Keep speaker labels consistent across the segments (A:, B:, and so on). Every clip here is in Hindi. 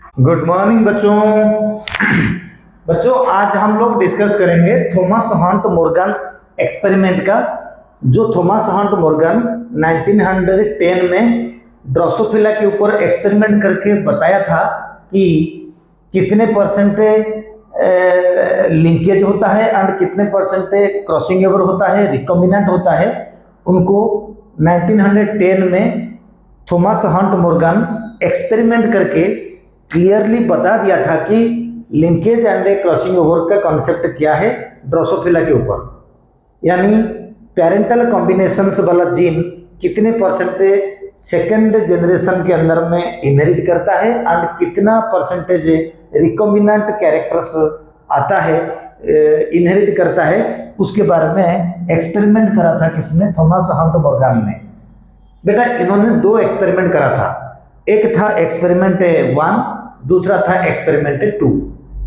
A: गुड मॉर्निंग बच्चों। बच्चों आज हम लोग डिस्कस करेंगे थॉमस हंट मॉर्गन एक्सपेरिमेंट का, जो थॉमस हंट मॉर्गन 1910 में ड्रोसोफिला के ऊपर एक्सपेरिमेंट करके बताया था कि कितने परसेंटेज लिंकेज होता है एंड कितने परसेंटेज क्रॉसिंग ओवर होता है, रिकॉम्बिनेंट होता है। उनको 1910 में थॉमस हंट मॉर्गन एक्सपेरिमेंट करके क्लियरली बता दिया था कि लिंकेज एंड क्रॉसिंग ओवर का कॉन्सेप्ट क्या है ड्रोसोफिला के ऊपर, यानी पेरेंटल कॉम्बिनेशंस वाला जीन कितने परसेंटेज सेकेंड जनरेशन के अंदर में इनहेरिट करता है एंड कितना परसेंटेज रिकॉम्बिनेंट कैरेक्टर्स आता है, इनहेरिट करता है, उसके बारे में एक्सपेरिमेंट करा था किसने? थॉमस हंट मॉर्गन ने। बेटा इन्होंने दो एक्सपेरिमेंट करा था, एक था एक्सपेरिमेंट 1, दूसरा था एक्सपेरिमेंट 2।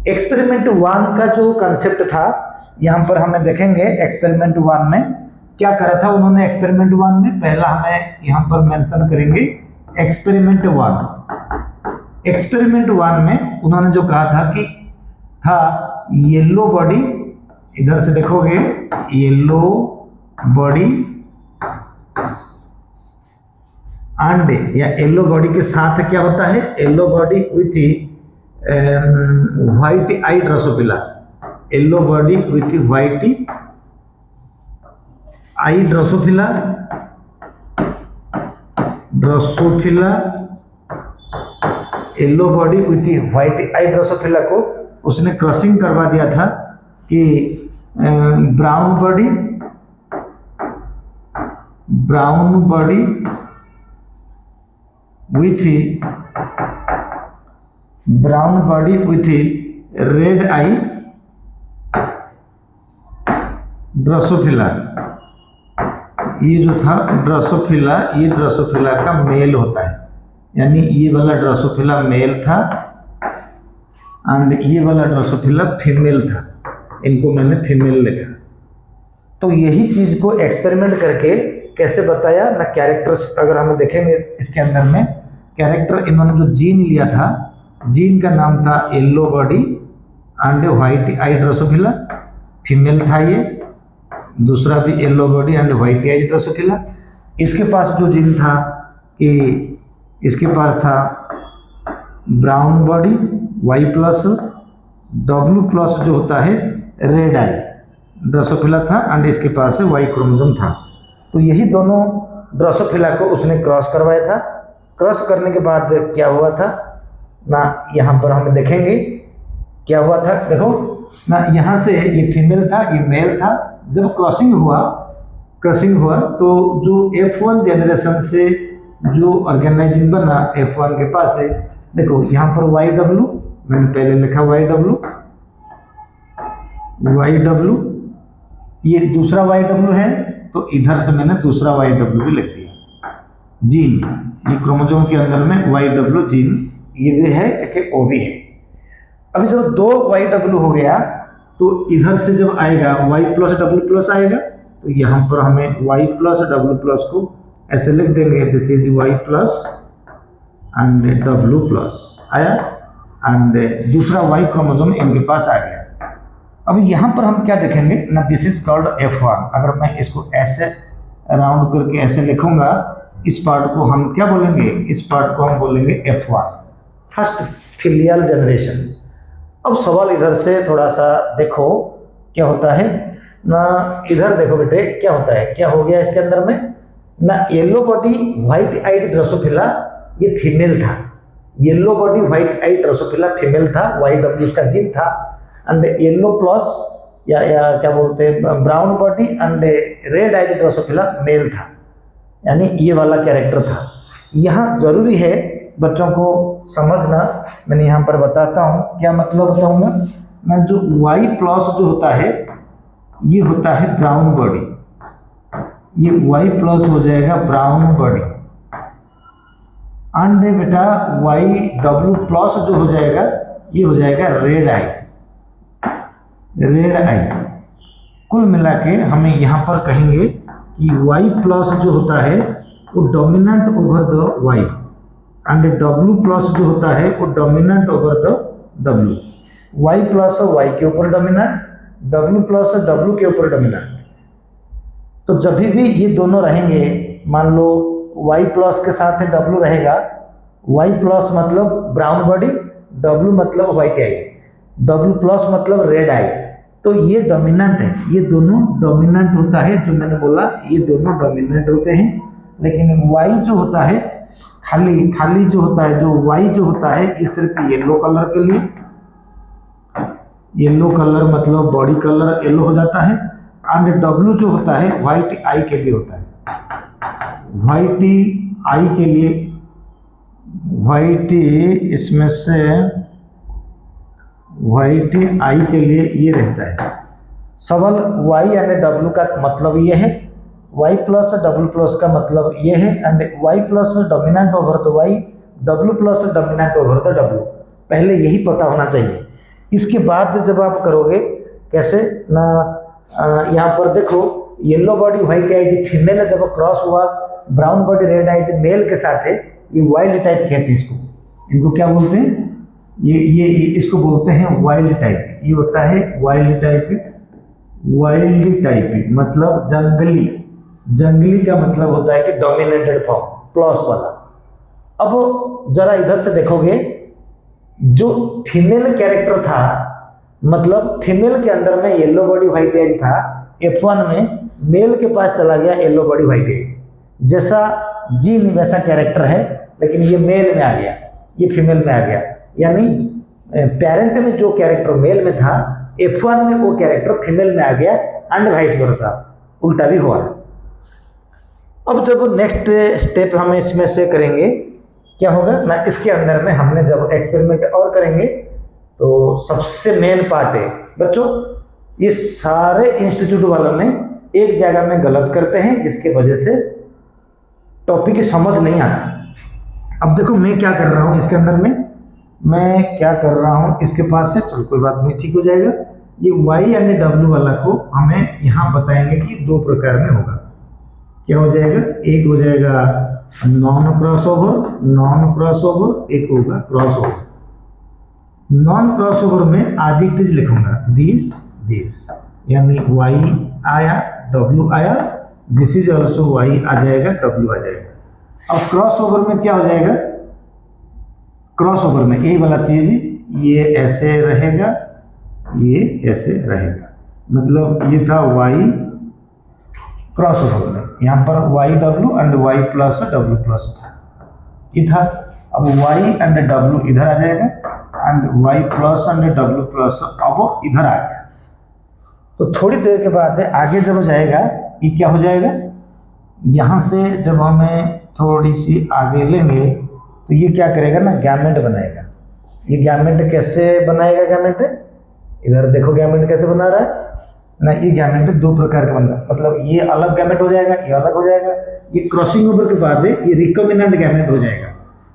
A: एक्सपेरिमेंट 1 का जो कंसेप्ट था यहाँ पर हमें देखेंगे। एक्सपेरिमेंट 1 में क्या करा था उन्होंने? एक्सपेरिमेंट 1 में पहला हमें यहाँ पर मेंशन करेंगे एक्सपेरिमेंट 1। एक्सपेरिमेंट 1 में उन्होंने जो कहा था कि था येलो बॉडी, इधर से देखोगे येलो बॉडी एंड या येलो बॉडी के साथ क्या होता है? Yellow body with white eye Drosophila, yellow body with white eye Drosophila, yellow body with white eye Drosophila को उसने क्रॉसिंग करवा दिया था कि brown body with red eye Drosophila. ये जो था ड्रोसोफिला, ये ड्रोसोफिला का मेल होता है, यानी ये वाला ड्रोसोफिला मेल था एंड ये वाला ड्रोसोफिला फीमेल था। इनको मैंने फीमेल लिखा। तो यही चीज को एक्सपेरिमेंट करके कैसे बताया ना, कैरेक्टर्स अगर हम देखेंगे इसके अंदर में कैरेक्टर, इन्होंने जो जीन लिया था, जीन का नाम था yellow body and white eye drosophila, female था ये। दूसरा भी yellow body and white eye drosophila. इसके पास जो जीन था कि इसके पास था brown body Y plus W plus जो होता है रेड आई ड्रोसोफिला था एंड इसके पास वाई क्रोमोसोम था। तो यही दोनों ड्रोसोफिला को उसने क्रॉस करवाया था। क्रॉस करने के बाद क्या हुआ था ना, यहाँ पर हम देखेंगे क्या हुआ था। देखो ना, यहाँ से ये फीमेल था, ये मेल था। जब क्रॉसिंग हुआ तो जो F1 जनरेशन से जो ऑर्गेनाइजिंग बना F1 के पास है, देखो यहाँ पर YW मैंने पहले लिखा YW, ये दूसरा YW है, तो इधर से मैंने दूसरा YW भी लिख दिया। जीन, ये क्रोमोसोम के अंदर में YW जीन ये भी है कि O भी है। अभी जब 2 YW हो गया तो इधर से जब आएगा Y प्लस W प्लस आएगा, तो यहाँ पर हमें Y प्लस W प्लस को ऐसे लिख देंगे, this is Y plus and W plus आया एंड दूसरा Y क्रोमोसोम इनके पास आ गया। अभी यहाँ पर हम क्या देखेंगे ना, दिस इज कॉल्ड F1। अगर मैं इसको ऐसे राउंड करके ऐसे लिखूंगा, इस पार्ट को हम क्या बोलेंगे? इस पार्ट को हम बोलेंगे F1, फर्स्ट फिलियल जनरेशन। अब सवाल इधर से थोड़ा सा देखो क्या होता है ना, इधर देखो बेटे क्या होता है, क्या हो गया इसके अंदर में ना, yellow body white eyed drosophila ये फीमेल था, yellow body white eyed drosophila female था, YW उसका जीन था एंड येलो प्लस या क्या बोलते हैं brown body and red eyed drosophila male था, यानी ये वाला कैरेक्टर था। यहाँ जरूरी है बच्चों को समझना, मैंने यहाँ पर बताता हूँ क्या मतलब बताऊँगा मैं। जो Y प्लस जो होता है ये होता है ब्राउन बॉडी, ये Y प्लस हो जाएगा ब्राउन बॉडी एंड बेटा YW प्लस जो हो जाएगा ये हो जाएगा रेड आई। कुल मिला के हमें यहाँ पर कहेंगे कि Y प्लस जो होता है वो dominant over the Y and W plus जो होता है वो dominant over the W, Y plus Y के ऊपर डोमिनेंट, डब्ल्यू प्लस डब्ल्यू के ऊपर डोमिनेंट। तो जब भी ये दोनों रहेंगे, मान लो वाई प्लस के साथ डब्ल्यू रहेगा, वाई प्लस मतलब ब्राउन बॉडी, डब्ल्यू मतलब व्हाइट आई, डब्ल्यू प्लस मतलब रेड आई, तो ये डोमिनेंट है, ये दोनों डोमिनेंट होता है। जो मैंने बोला ये दोनों डोमिनेंट होते हैं। लेकिन वाई जो होता है खाली जो होता है, जो वाई जो होता है ये सिर्फ येलो कलर के लिए, येलो कलर मतलब बॉडी कलर येलो हो जाता है। एंड डब्ल्यू जो होता है व्हाइट आई के लिए होता है, व्हाइट आई के लिए, व्हाइट इसमें से व्हाइट आई के लिए ये रहता है। सवाल वाई एंड डब्ल्यू का मतलब ये है, वाई प्लस डब्ल्यू प्लस का मतलब ये है, and Y plus dominant over the Y, W plus dominant over the W. पहले यही पता होना चाहिए। इसके बाद जब आप करोगे कैसे ना, यहाँ पर देखो yellow body white eyes female जब क्रॉस हुआ, brown body red eyes male के साथ है, ये वाइल्ड टाइप कहते हैं इसको। इनको क्या बोलते हैं? ये इसको बोलते हैं वाइल्ड टाइप। ये होता है वाइल्ड टाइप। वाइल्ड टाइप मतलब जंगली, जंगली का मतलब होता है कि डोमिनेटेड फॉर्म प्लस वाला। अब जरा इधर से देखोगे, जो फीमेल कैरेक्टर था, मतलब फीमेल के अंदर में येलो बॉडी व्हाइट आइज था, F1 में मेल के पास चला गया येलो बॉडी व्हाइट आइज। जैसा जीन वैसा कैरेक्टर है, लेकिन ये मेल में आ गया, ये फीमेल में आ गया। यानी पेरेंट में जो कैरेक्टर मेल में था, F1 में वो कैरेक्टर फीमेल में आ गया, एंड वाइस वर्सा, उल्टा भी हुआ। अब जब नेक्स्ट स्टेप हम इसमें से करेंगे, क्या होगा ना, इसके अंदर में हमने जब एक्सपेरिमेंट और करेंगे तो सबसे मेन पार्ट है बच्चों, ये सारे इंस्टीट्यूट वालों ने एक जगह में गलत करते हैं, जिसके वजह से टॉपिक समझ नहीं आता। अब देखो मैं क्या कर रहा हूँ इसके अंदर में, मैं क्या कर रहा हूँ इसके पास से, चलो कोई बात नहीं, ठीक हो जाएगा। ये वाई एंड डब्ल्यू वाला को हमें यहाँ बताएंगे कि दो प्रकार में होगा। क्या हो जाएगा? एक हो जाएगा नॉन क्रॉसओवर, नॉन क्रॉसओवर, एक होगा क्रॉसओवर। नॉन क्रॉसओवर में आज इट इज लिखूंगा दिस दिस, यानी वाई आया डब्ल्यू आया, दिस इज ऑल्सो वाई आ जाएगा डब्ल्यू आ जाएगा। अब क्रॉसओवर में क्या हो जाएगा? क्रॉसओवर में ये वाला चीज ये ऐसे रहेगा, ये ऐसे रहेगा, मतलब ये था वाई क्रॉसओवर में, यहाँ पर Y W and Y plus W plus था, ये था। अब वाई एंड डब्ल्यू इधर आ जाएगा, and Y plus and W plus अब इधर आ गया। तो थोड़ी देर के बाद आगे जब जाएगा, ये क्या हो जाएगा? यहाँ से जब हमें थोड़ी सी आगे लेंगे तो ये क्या करेगा ना, गैमेट बनाएगा। ये गैमेट कैसे बनाएगा? गैमेट इधर देखो, गैमेट कैसे बना रहा है ना, ये गैमेट दो प्रकार का बन रहा है, मतलब ये अलग गैमेट हो जाएगा, ये अलग हो जाएगा। ये क्रॉसिंग ओवर के बाद ये रिकॉम्बिनेंट गैमेट हो जाएगा।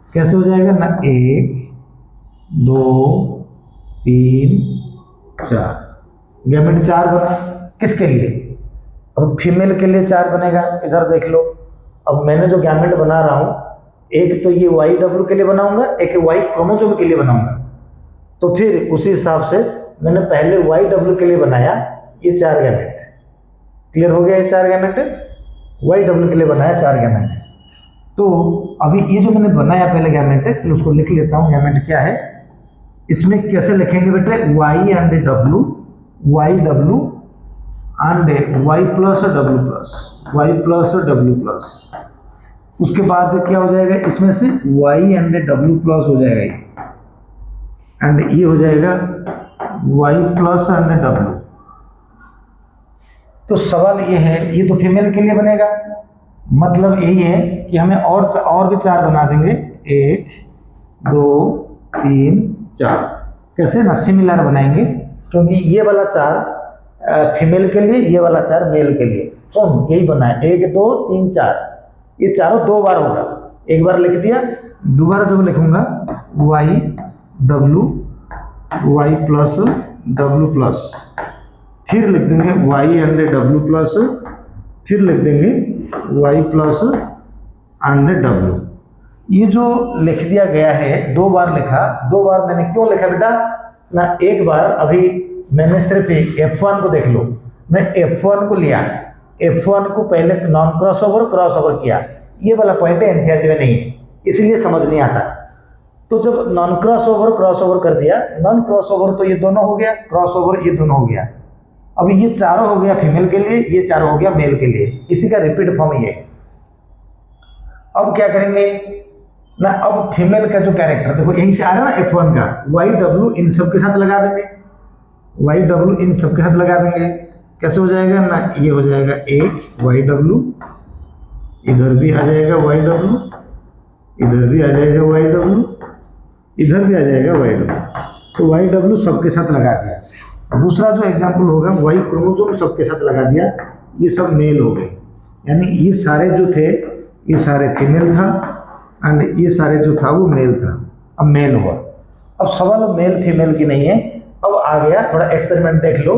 A: कैसे हो जाएगा ना, 1 2 3 4 गैमेट 4 बना। किसके लिए? अब फीमेल के लिए 4 बनेगा। इधर देख लो, अब मैंने जो गैमेट बना रहा हूँ, एक तो ये वाई डब्ल्यू के लिए बनाऊंगा, एक वाई क्रोमोसोम के लिए बनाऊंगा। तो फिर उसी हिसाब से मैंने पहले वाई डब्ल्यू के लिए बनाया ये 4 गैमेट। क्लियर हो गया? ये 4 गैमेट वाई डब्ल्यू के लिए बनाया 4 गैमेट। तो अभी ये जो मैंने बनाया पहले गैमेट, फिर उसको लिख लेता हूँ। गैमेट क्या है? इसमें कैसे लिखेंगे बेटे? Y and W, Y W and Y plus W plus, Y plus W plus. उसके बाद क्या हो जाएगा? इसमें से वाई एंड डब्ल्यू प्लस हो जाएगा ये, एंड ये हो जाएगा वाई प्लस एंड डब्ल्यू। तो सवाल ये है, ये तो फीमेल के लिए बनेगा, मतलब यही है कि हमें और भी 4 बना देंगे, 1 2 3 4। कैसे ना, सिमिलर बनाएंगे, क्योंकि ये वाला 4 फीमेल के लिए, ये वाला 4 मेल के लिए। तो यही बना है 1 2 3 4, ये चारों 2 बार होगा। एक बार लिख दिया, दोबारा जब लिखूंगा Y W, Y plus W plus, फिर लिख देंगे वाई एंड डब्ल्यू प्लस, फिर लिख देंगे वाई प्लस एंड डब्ल्यू। ये जो लिख दिया गया है, 2 बार लिखा, 2 बार मैंने क्यों लिखा बेटा ना, एक बार अभी मैंने सिर्फ F1 को देख लो, मैं F1 को लिया, F1 को पहले नॉन क्रॉस ओवर किया, ये वाला पॉइंट एनसीईआरटी में नहीं है, इसलिए समझ नहीं आता। तो जब नॉन क्रॉस ओवर कर दिया, नॉन क्रॉस ओवर तो ये दोनों हो गया, क्रॉस ओवर ये दोनों हो गया, अब ये चारों हो गया फीमेल के लिए, ये चारों हो गया मेल के लिए, इसी का रिपीट फॉर्म ये। अब क्या करेंगे ना, अब फीमेल का जो कैरेक्टर देखो यहीं से आ रहा है ना F1 का, YW इन सब के साथ लगा देंगे, YW इन सब के साथ लगा देंगे, कैसे हो जाएगा ना, ये हो जाएगा एक YW, इधर भी आ जाएगा YW, इधर भी आ जाएगा YW, इधर भी आ जाएगा YW, तो YW सबके साथ लगा दिया। दूसरा जो एग्जाम्पल होगा Y क्रोमोसोम सबके साथ लगा दिया, ये सब मेल हो गए, यानी ये सारे जो थे ये सारे फीमेल था एंड ये सारे जो था वो मेल था, अब मेल हुआ। अब सवाल मेल फीमेल की नहीं है, अब आ गया थोड़ा एक्सपेरिमेंट देख लो।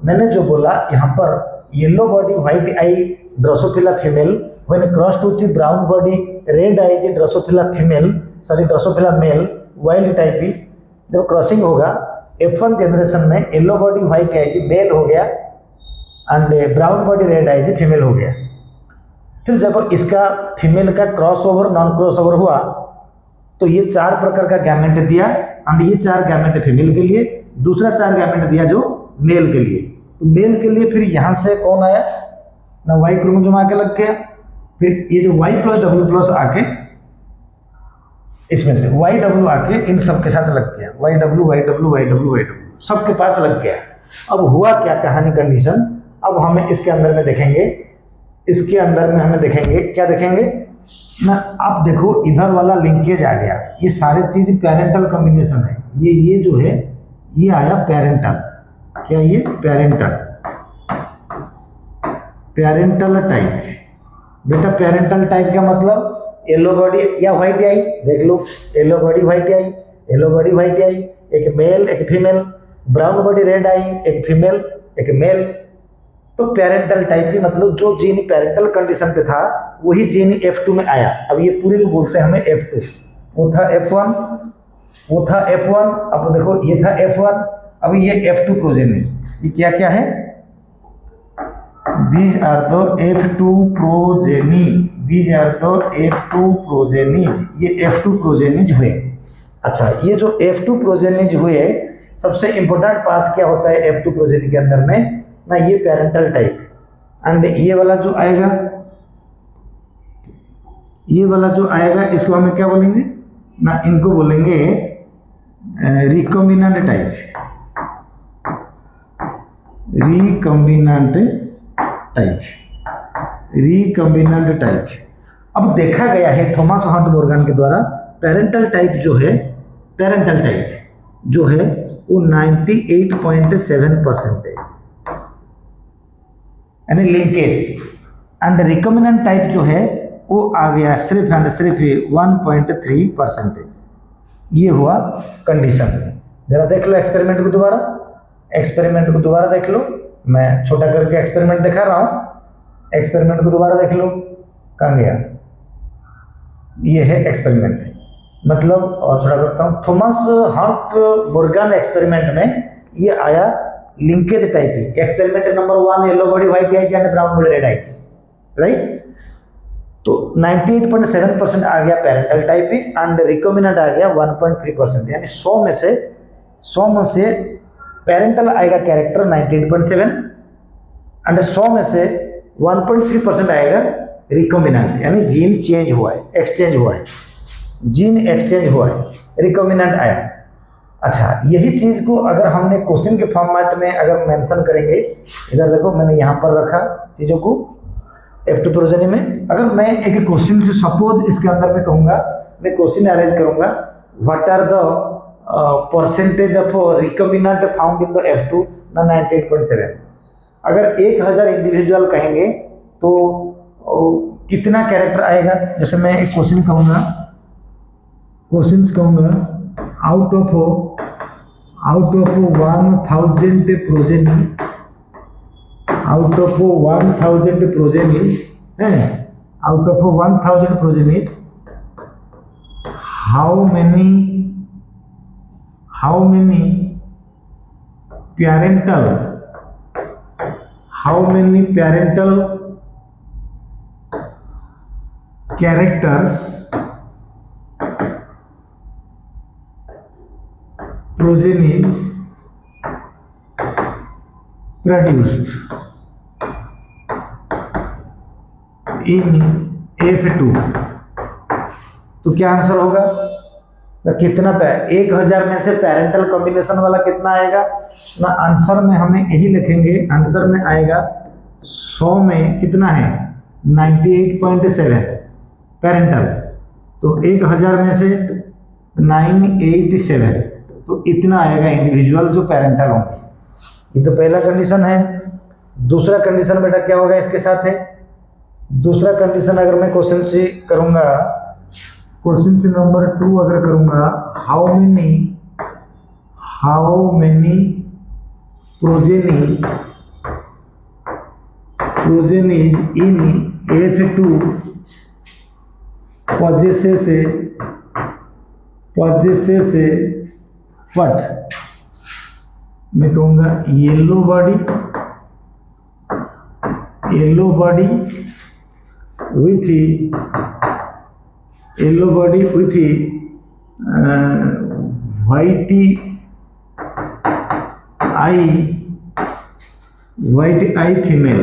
A: मैंने जो बोला यहाँ पर yellow body white eye drosophila female when crossed with brown body red eyes drosophila female, sorry drosophila male wild type ही, जब क्रॉसिंग होगा F1 जनरेशन में yellow body white eyes male हो गया and brown body red eyes female हो गया। फिर जब इसका फीमेल का cross over non cross over हुआ तो ये 4 प्रकार का गैमेट दिया एंड ये 4 गैमेट फीमेल के लिए, दूसरा 4 गैमेट दिया जो मेल के लिए। तो मेल के लिए फिर यहाँ से कौन आया ना, Y क्रोमोसोम आके लग गया, फिर ये जो Y+W+ आके इसमें से YW आके इन सब के साथ लग गया, YW सबके पास लग गया। अब हुआ क्या कहानी कंडीशन, अब हमें इसके अंदर में देखेंगे, इसके अंदर में हमें देखेंगे क्या देखेंगे ना, आप देखो इधर वाला लिंकेज आ गया, ये सारी चीज पेरेंटल कॉम्बिनेशन है, ये जो है ये आया पेरेंटल, क्या ये पेरेंटल टाइप। बेटा पेरेंटल टाइप का मतलब येलो बॉडी या व्हाइट आई, देख लो येलो बॉडी व्हाइट आई, एक मेल एक फीमेल, ब्राउन बॉडी रेड आई, एक फीमेल एक मेल। तो पेरेंटल टाइप की मतलब जो जीन पेरेंटल कंडीशन पे था वही जीन F2 में आया। अब ये पूरे को बोलते हैं हमें F2, वो था F1, वो था F1, अब देखो ये था F1, अब ये F2 प्रोजेनी, ये क्या क्या है, these are the F2 progeny, these are the F2 progenies, ये F2 प्रोजेनीज हुए। अच्छा ये जो F2 प्रोजेनीज हुए, सबसे इंपॉर्टेंट पार्ट क्या होता है F2 प्रोजेनी के अंदर में ना, ये पेरेंटल टाइप एंड ये वाला जो आएगा, ये वाला जो आएगा इसको हमें क्या बोलेंगे ना, इनको बोलेंगे रिकॉम्बिनेंट टाइप, रिकॉम्बिनेंट टाइप। अब देखा गया है थॉमस हंट मोर्गन के द्वारा पेरेंटल टाइप जो है वो 98.7% यानी लिंकेज, एंड रिकॉम्बिनेंट टाइप जो है वो आ गया सिर्फ एंड सिर्फ 1.3%। ये हुआ कंडीशन। जरा देख लो एक्सपेरिमेंट को दोबारा देख लो, मैं छोटा करके एक्सपेरिमेंट दिखा रहा हूँ, एक्सपेरिमेंट को दोबारा देख लो, कहाँ गया, ये है एक्सपेरिमेंट, मतलब और छोटा करता हूँ, थॉमस हंट मोर्गन एक्सपेरिमेंट में ये आया लिंकेज टाइप ही। Experiment number 1 yellow body white eyes and brown body red eyes, right. तो 98.7% आ गया पेरेंटल टाइप ही एंड रिकॉम्बिनेंट आ गया 1.3%, यानी 100 में से पेरेंटल आएगा कैरेक्टर 98.7 एंड 100 में से 1.3% आएगा रिकॉम्बिनेंट, यानी जीन चेंज हुआ है, एक्सचेंज हुआ है, रिकॉम्बिनेंट आया। अच्छा यही चीज़ को अगर हमने क्वेश्चन के फॉर्मेट में अगर मेंशन करेंगे, इधर देखो मैंने यहाँ पर रखा चीज़ों को F2 प्रोजेनी में, अगर मैं एक क्वेश्चन से सपोज इसके अंदर में कहूँगा, मैं क्वेश्चन अरेंज करूँगा, what are the percentage of recombinant found in the F2 ना 98.7, अगर 1000 इंडिविजुअल कहेंगे तो कितना कैरेक्टर आएगा। जैसे मैं एक क्वेश्चन कहूँगा out of 1000 progeny, out of 1000 progenies how many parental characters progenies produced in F2। तो क्या आंसर होगा? तो कितना 1000 में से पेरेंटल कॉम्बिनेशन वाला कितना आएगा ना? आंसर में हमें यही लिखेंगे, आंसर में आएगा 100 में कितना है 98.7 पेरेंटल। तो 1000 में से 987, तो इतना आएगा इंडिविजुअल जो पेरेंटल होंगे। ये तो पहला कंडीशन है। दूसरा कंडीशन बेटा क्या होगा इसके साथ है? दूसरा कंडीशन अगर मैं क्वेश्चन से करूंगा, क्वेश्चन से नंबर 2 अगर करूंगा, how many progenies in F2 possesses what? मैं कहूँगा yellow body with white I female.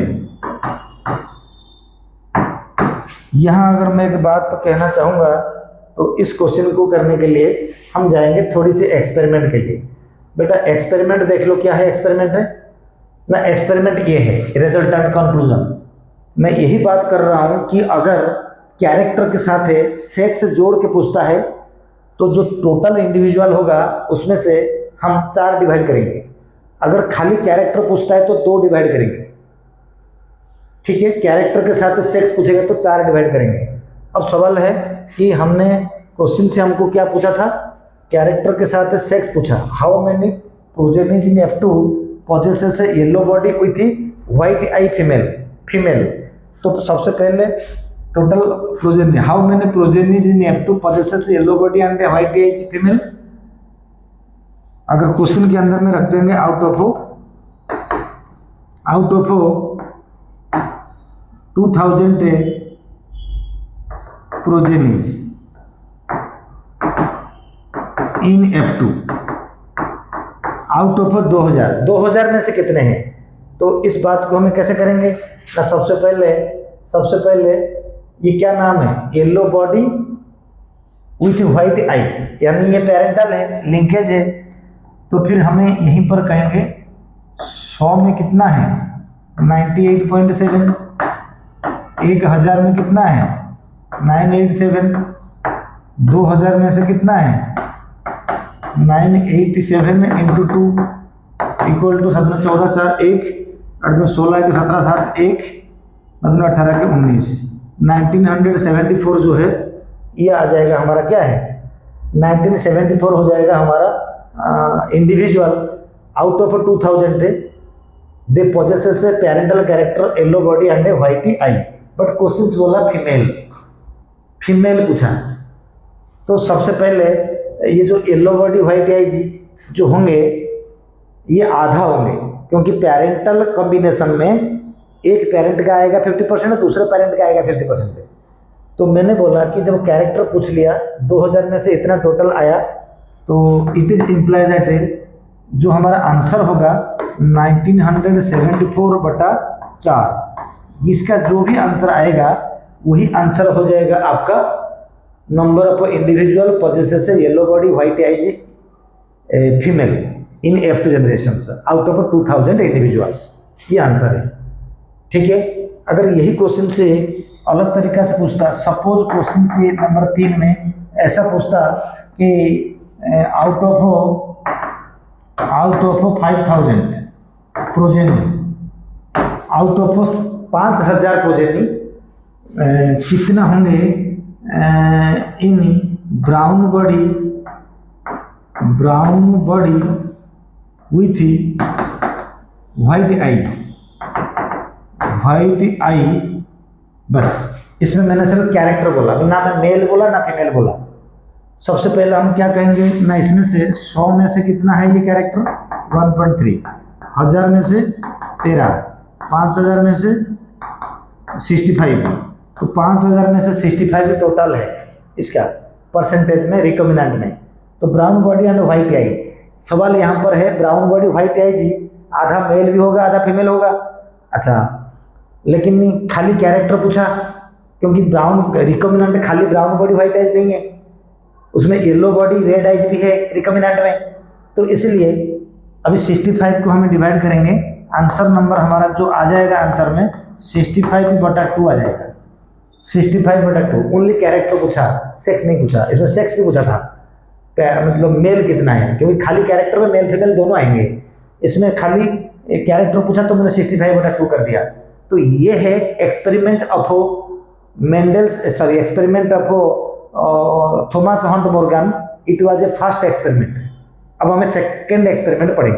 A: यहाँ अगर मैं एक बात तो कहना चाहूँगा, तो इस क्वेश्चन को करने के लिए हम जाएंगे थोड़ी सी एक्सपेरिमेंट के लिए। बेटा एक्सपेरिमेंट देख लो, क्या है एक्सपेरिमेंट है ना? एक्सपेरिमेंट ये है रिजल्टेंट कंक्लूजन। मैं यही बात कर रहा हूँ कि अगर कैरेक्टर के साथ है सेक्स जोड़ के पूछता है, तो जो टोटल इंडिविजुअल होगा उसमें से हम 4 डिवाइड करेंगे। अगर खाली कैरेक्टर पूछता है तो 2 डिवाइड करेंगे, ठीक है। कैरेक्टर के साथ सेक्स पूछेगा तो 4 डिवाइड करेंगे। अब सवाल है कि हमने क्वेश्चन से हमको क्या पूछा था? कैरेक्टर के साथ सेक्स पूछा। How many progenies in F2 possesses yellow body with white I female. तो सबसे पहले total progeny, how many progenies in F2 possesses yellow body and white I female. अगर क्वेश्चन के अंदर में रख देंगे out of 2000 progenies in F2, out of 2000 में से कितने हैं? तो इस बात को हमें कैसे करेंगे ना? सबसे पहले ये क्या नाम है? येलो बॉडी विथ वाइट आई, यानी ये पेरेंटल है, लिंकेज है। तो फिर हमें यहीं पर कहेंगे 100 में कितना है 98.7, 1000 में कितना है 987, 2000 में से कितना है 987 इंटू 2 इक्वल टू 14 4 1 16 के 17 7 1 मतलब 18 के 19, 1974 जो है ये आ जाएगा हमारा, क्या है 1974 हो जाएगा हमारा individual out of 2000 they possesses A parental character yellow body and a white I. But question बोला फीमेल पूछा। तो सबसे पहले ये जो येलो बॉडी व्हाइट आई जी जो होंगे ये आधा होंगे, क्योंकि पेरेंटल कॉम्बिनेशन में एक पेरेंट का आएगा 50% और दूसरे पेरेंट का आएगा 50%। तो मैंने बोला कि जब कैरेक्टर पूछ लिया 2000 में से इतना टोटल आया, तो इट इज इम्प्लाई दैट जो हमारा आंसर होगा 1974/4। इसका जो भी आंसर आएगा वही आंसर हो जाएगा आपका number of individual possesses yellow body white eyes female in F2 generations out of 2000 individuals. ये आंसर है, ठीक है। अगर यही क्वेश्चन से अलग तरीका से पूछता, सपोज क्वेश्चन से नंबर 3 में ऐसा पूछता कि out of 5000 progeny, out of 5000 progeny कितना होंगे इन brown body with white eye. बस इसमें मैंने सिर्फ कैरेक्टर बोला, ना मैं मेल बोला ना फीमेल बोला, सबसे पहले हम क्या कहेंगे ना, इसमें से 100 में से कितना है ये कैरेक्टर 1.3, 1000 में से 13, 5000 में से 65, तो 5000 में से 65 टोटल है इसका परसेंटेज में रिकॉम्बिनेंट में। तो ब्राउन बॉडी एंड व्हाइट आई, सवाल यहाँ पर है ब्राउन बॉडी व्हाइट आई जी, आधा मेल भी होगा आधा फीमेल होगा। अच्छा, लेकिन खाली कैरेक्टर पूछा, क्योंकि ब्राउन रिकॉम्बिनेंट खाली ब्राउन बॉडी व्हाइट आइज नहीं है, उसमें येलो बॉडी रेड आइज भी है रिकॉम्बिनेंट में। तो इसलिए अभी 65 को हमें डिवाइड करेंगे, आंसर नंबर हमारा जो आ जाएगा आंसर में 65/2 आ जाएगा। 65/2 ओनली कैरेक्टर पूछा, सेक्स नहीं पूछा। इसमें सेक्स भी पूछा था, मतलब मेल कितना है, क्योंकि खाली कैरेक्टर में मेल फीमेल दोनों आएंगे। इसमें खाली एक कैरेक्टर पूछा तो मैंने 65/2 कर दिया। तो ये है experiment of experiment of Thomas Hunt Morgan. It was a first experiment. अब हमें सेकेंड एक्सपेरिमेंट पढ़ेंगे।